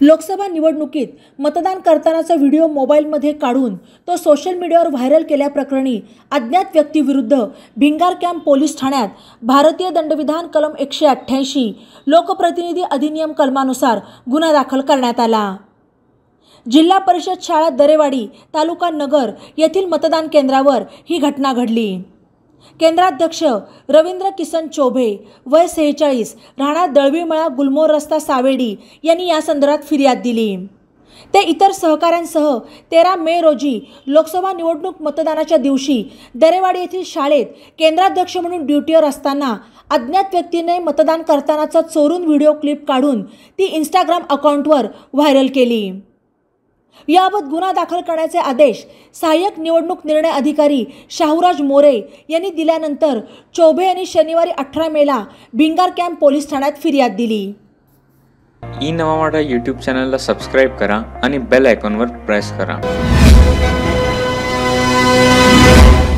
लोकसभा निवडणुकीत मतदान करतानाचा व्हिडिओ मोबाईलमध्ये काढून तो सोशल मीडियावर व्हायरल केल्याप्रकरणी अज्ञात व्यक्तीविरुद्ध भिंगार कॅम्प पोलीस ठाण्यात भारतीय दंडविधान कलम 188 लोकप्रतिनिधी अधिनियम कलमानुसार गुन्हा दाखल करण्यात आला। जिल्हा परिषद शाळा दरेवाडी तालुका नगर येथील मतदान केंद्रावर ही घटना घडली। केंद्राध्यक्ष रवींद्र किसन चौबे वय 46 राहणार दळवीमळा गुलमोर रस्ता सावेडी यांनी या संदर्भात फिर्याद दिली। ते इतर सहकाऱ्यांसह 13 मे रोजी लोकसभा निवडणूक मतदानाच्या दिवशी दरेवाडी येथील शाळेत केंद्राध्यक्ष म्हणून ड्युटीवर असताना अज्ञात व्यक्तीने मतदान करतानाचा चोरून व्हिडिओ क्लिप काढून ती इंस्टाग्राम अकाउंटवर व्हायरल केली। याबाबत गुन्हा दाखल करण्याचे आदेश सहाय्यक निवडणूक निर्णय अधिकारी शाहूराज मोरे यांनी दिल्यानंतर चौबे यांनी शनिवारी 18 मेला भिंगार कॅम्प पोलीस ठाण्यात फिर्याद दिली। ई नवा मराठा यूट्यूब चॅनलला सबस्क्राइब करा आणि बेल आयकॉनवर प्रेस करा।